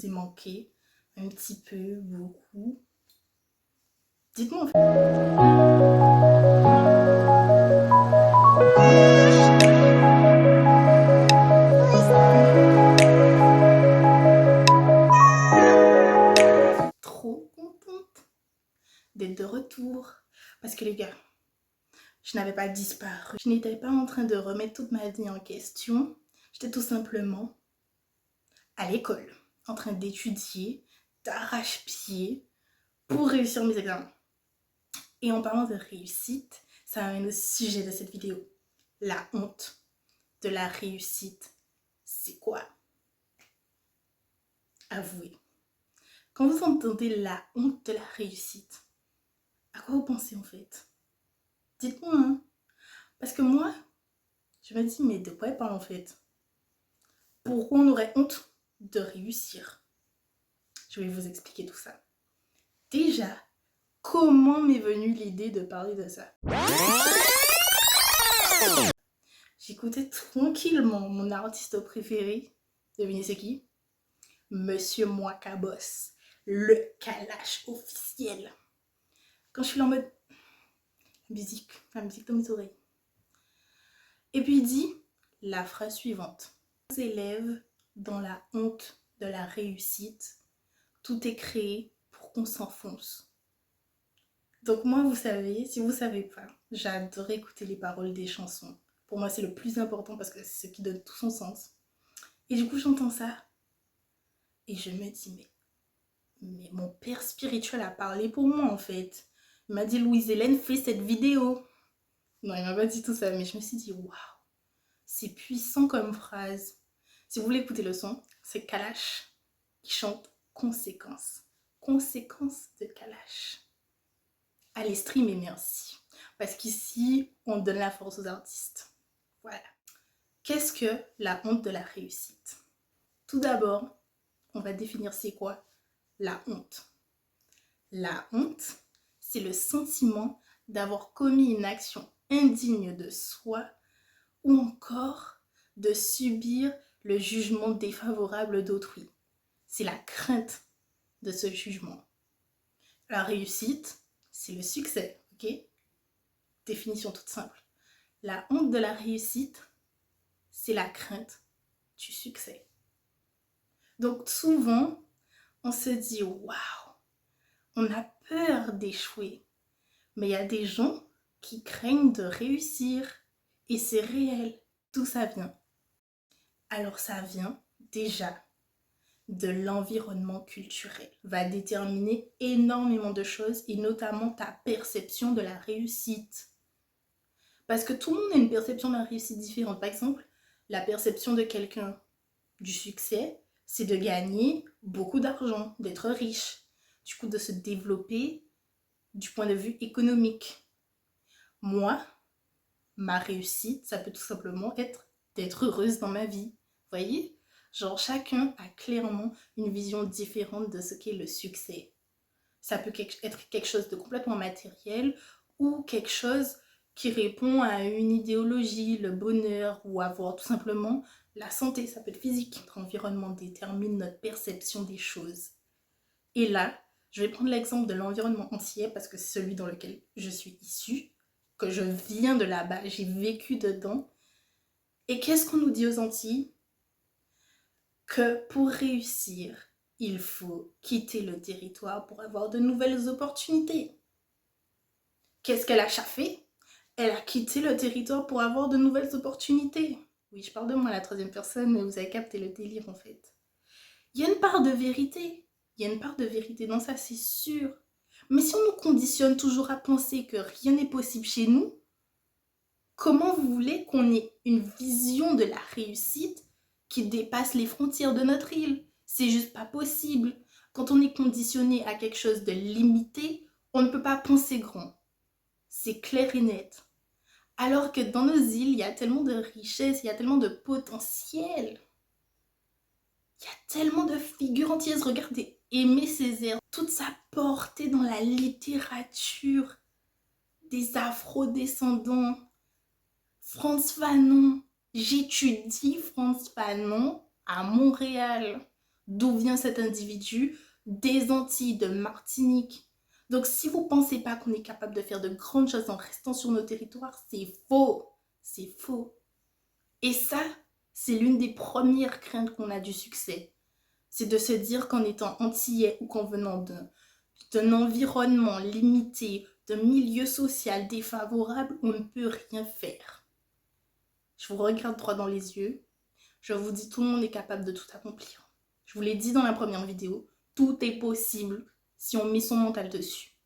C'est manqué un petit peu, beaucoup. Dites-moi en fait. Trop contente d'être de retour. Parce que les gars, je n'avais pas disparu. Je n'étais pas en train de remettre toute ma vie en question. J'étais tout simplement à l'école, en train d'étudier d'arrache-pied pour réussir mes examens. Et en parlant de réussite, ça amène au sujet de cette vidéo. La honte de la réussite, c'est quoi? Avouez. Quand vous entendez la honte de la réussite, à quoi vous pensez en fait? Dites-moi, hein? Parce que moi, je me dis, mais de quoi elle parle en fait? Pourquoi on aurait honte de réussir? Je vais vous expliquer tout ça. Déjà, comment m'est venue l'idée de parler de ça? J'écoutais tranquillement mon artiste préféré. Devinez c'est qui? Monsieur Mwakabos, le Kalash officiel. Quand je suis là en mode la musique dans mes oreilles. Et puis il dit la phrase suivante. Nos élèves, dans la honte de la réussite, tout est créé pour qu'on s'enfonce. Donc moi, vous savez, si vous savez pas, j'adore écouter les paroles des chansons. Pour moi, c'est le plus important parce que c'est ce qui donne tout son sens. Et du coup, j'entends ça. Et je me dis, mais mon père spirituel a parlé pour moi en fait. Il m'a dit, Louise-Hélène, fais cette vidéo. Non, il m'a pas dit tout ça, mais je me suis dit, waouh, c'est puissant comme phrase. Si vous voulez écouter le son, c'est Kalash qui chante Conséquence. Conséquence de Kalash. Allez, stream et merci. Parce qu'ici, on donne la force aux artistes. Voilà. Qu'est-ce que la honte de la réussite? Tout d'abord, on va définir c'est quoi la honte. La honte, c'est le sentiment d'avoir commis une action indigne de soi ou encore de subir le jugement défavorable d'autrui. C'est la crainte de ce jugement. La réussite, c'est le succès, ok? Définition toute simple. La honte de la réussite, c'est la crainte du succès. Donc souvent, on se dit, waouh, on a peur d'échouer. Mais il y a des gens qui craignent de réussir. Et c'est réel. D'où ça vient? Alors ça vient déjà de l'environnement culturel. Va déterminer énormément de choses et notamment ta perception de la réussite. Parce que tout le monde a une perception de la réussite différente. Par exemple, la perception de quelqu'un du succès, c'est de gagner beaucoup d'argent, d'être riche, du coup de se développer du point de vue économique. Moi, ma réussite, ça peut tout simplement être d'être heureuse dans ma vie. Vous voyez? Genre, chacun a clairement une vision différente de ce qu'est le succès. Ça peut être quelque chose de complètement matériel ou quelque chose qui répond à une idéologie, le bonheur ou avoir tout simplement la santé. Ça peut être physique. Notre environnement détermine notre perception des choses. Et là, je vais prendre l'exemple de l'environnement entier parce que c'est celui dans lequel je suis issue, que je viens de là-bas, j'ai vécu dedans. Et qu'est-ce qu'on nous dit aux Antilles? Que pour réussir, il faut quitter le territoire pour avoir de nouvelles opportunités. Qu'est-ce qu'elle a fait? Elle a quitté le territoire pour avoir de nouvelles opportunités. Oui, je parle de moi à la troisième personne, mais vous avez capté le délire en fait. Il y a une part de vérité. Il y a une part de vérité dans ça, c'est sûr. Mais si on nous conditionne toujours à penser que rien n'est possible chez nous, comment vous voulez qu'on ait une vision de la réussite qui dépasse les frontières de notre île? C'est juste pas possible. Quand on est conditionné à quelque chose de limité, on ne peut pas penser grand. C'est clair et net. Alors que dans nos îles, il y a tellement de richesses, il y a tellement de potentiel. Il y a tellement de figures entières. Regardez, Aimé Césaire, toute sa portée dans la littérature, des afro-descendants, Frantz Fanon. J'étudie Frantz Fanon à Montréal. d'où vient cet individu, des Antilles, de Martinique. Donc si vous ne pensez pas qu'on est capable de faire de grandes choses en restant sur nos territoires, c'est faux. C'est faux. Et ça, c'est l'une des premières craintes qu'on a du succès. C'est de se dire qu'en étant antillais ou qu'en venant d'un environnement limité, d'un milieu social défavorable, on ne peut rien faire. Je vous regarde droit dans les yeux. Je vous dis, tout le monde est capable de tout accomplir. Je vous l'ai dit dans la première vidéo, tout est possible si on met son mental dessus.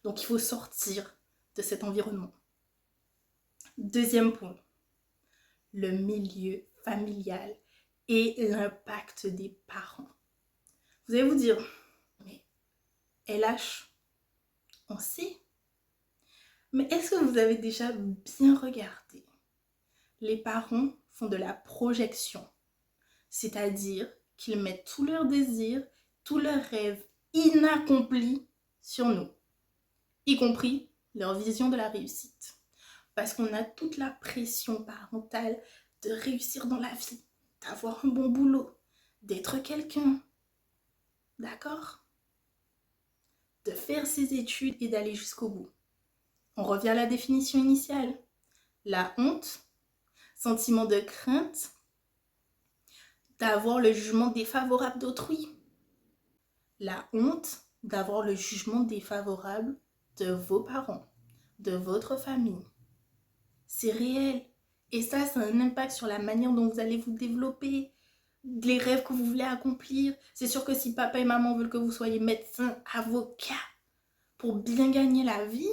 Donc il faut sortir de cet environnement. Deuxième point, le milieu familial et l'impact des parents. Vous allez vous dire, mais LH, on sait. Mais est-ce que vous avez déjà bien regardé? Les parents font de la projection, c'est-à-dire qu'ils mettent tous leurs désirs, tous leurs rêves inaccomplis sur nous, y compris leur vision de la réussite. Parce qu'on a toute la pression parentale de réussir dans la vie, d'avoir un bon boulot, d'être quelqu'un, d'accord? De faire ses études et d'aller jusqu'au bout. On revient à la définition initiale. La honte, sentiment de crainte, d'avoir le jugement défavorable d'autrui. La honte d'avoir le jugement défavorable de vos parents, de votre famille. C'est réel. Et ça a un impact sur la manière dont vous allez vous développer, les rêves que vous voulez accomplir. C'est sûr que si papa et maman veulent que vous soyez médecin, avocat, pour bien gagner la vie,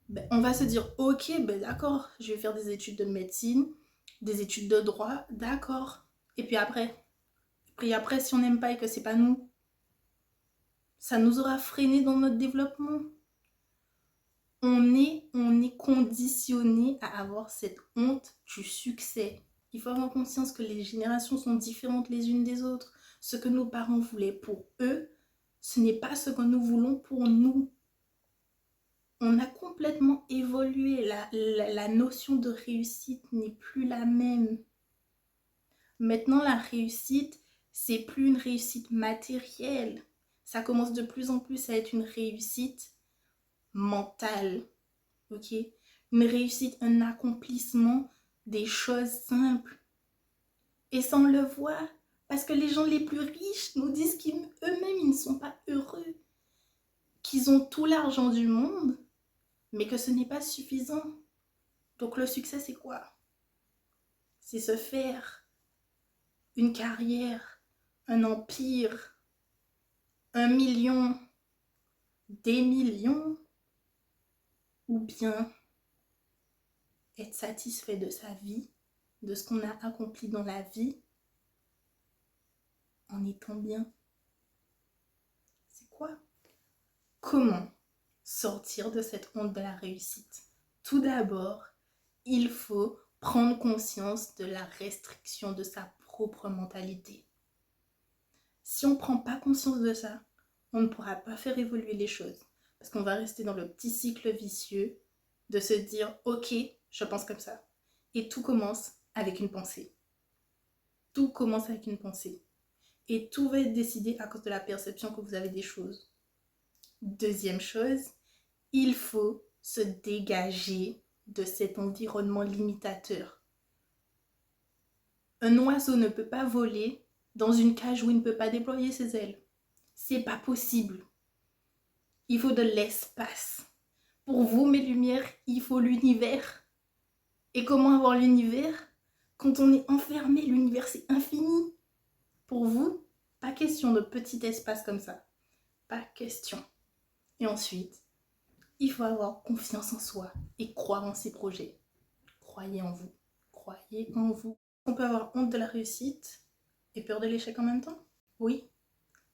ben, on va se dire, ok, ben d'accord, je vais faire des études de médecine, des études de droit, d'accord. Et puis après, si on n'aime pas et que c'est pas nous, ça nous aura freiné dans notre développement. On est conditionné à avoir cette honte du succès. Il faut avoir conscience que les générations sont différentes les unes des autres. Ce que nos parents voulaient pour eux, ce n'est pas ce que nous voulons pour nous. On a complètement évolué. La notion de réussite n'est plus la même. Maintenant, la réussite, c'est plus une réussite matérielle. Ça commence de plus en plus à être une réussite mentale. Ok? Une réussite, un accomplissement des choses simples. Et ça, on le voit. Parce que les gens les plus riches nous disent qu'eux-mêmes, ils ne sont pas heureux. Qu'ils ont tout l'argent du monde, mais que ce n'est pas suffisant. Donc le succès, c'est quoi? C'est se faire une carrière, un empire, 1 million, des millions, ou bien être satisfait de sa vie, de ce qu'on a accompli dans la vie, en étant bien. C'est quoi? Comment sortir de cette honte de la réussite? Tout d'abord, il faut prendre conscience de la restriction de sa propre mentalité. Si on ne prend pas conscience de ça, on ne pourra pas faire évoluer les choses. Parce qu'on va rester dans le petit cycle vicieux de se dire « Ok, je pense comme ça ». Et tout commence avec une pensée. Tout commence avec une pensée. Et tout va être décidé à cause de la perception que vous avez des choses. Deuxième chose, il faut se dégager de cet environnement limitateur. Un oiseau ne peut pas voler dans une cage où il ne peut pas déployer ses ailes. C'est pas possible. Il faut de l'espace. Pour vous, mes lumières, il faut l'univers. Et comment avoir l'univers? Quand on est enfermé, l'univers c'est infini. Pour vous, pas question de petit espace comme ça. Pas question. Et ensuite, il faut avoir confiance en soi et croire en ses projets. Croyez en vous. Croyez en vous. On peut avoir honte de la réussite et peur de l'échec en même temps? Oui,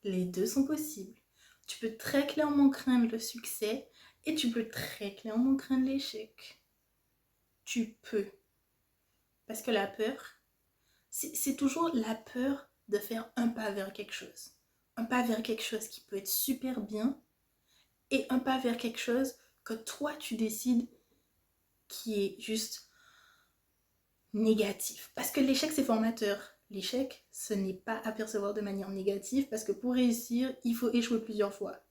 les deux sont possibles. Tu peux très clairement craindre le succès et tu peux très clairement craindre l'échec. Tu peux. Parce que la peur, c'est toujours la peur de faire un pas vers quelque chose. Un pas vers quelque chose qui peut être super bien et un pas vers quelque chose que toi tu décides qui est juste négatif. Parce que l'échec c'est formateur. L'échec, ce n'est pas à percevoir de manière négative parce que pour réussir, il faut échouer plusieurs fois.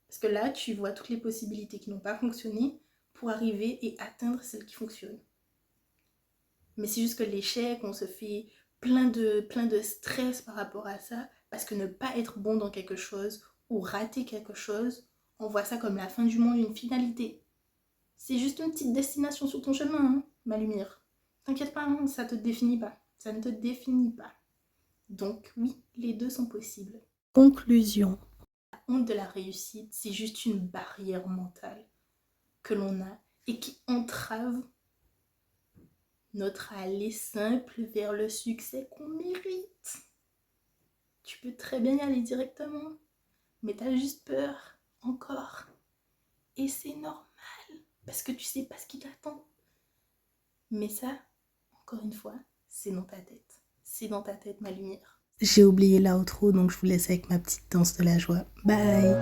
Parce que là, tu vois toutes les possibilités qui n'ont pas fonctionné pour arriver et atteindre celles qui fonctionnent. Mais c'est juste que l'échec, on se fait plein de stress par rapport à ça parce que ne pas être bon dans quelque chose ou rater quelque chose, on voit ça comme la fin du monde, une finalité. C'est juste une petite destination sur ton chemin, hein, ma lumière. T'inquiète pas, hein, ça te définit pas. Ça ne te définit pas. Donc oui, les deux sont possibles. Conclusion. La honte de la réussite, c'est juste une barrière mentale que l'on a et qui entrave notre allée simple vers le succès qu'on mérite. Tu peux très bien y aller directement, mais t'as juste peur, encore. Et c'est normal, parce que tu sais pas ce qui t'attend. Mais ça, encore une fois, c'est dans ta tête. C'est dans ta tête, ma lumière. J'ai oublié l'outro, donc je vous laisse avec ma petite danse de la joie. Bye!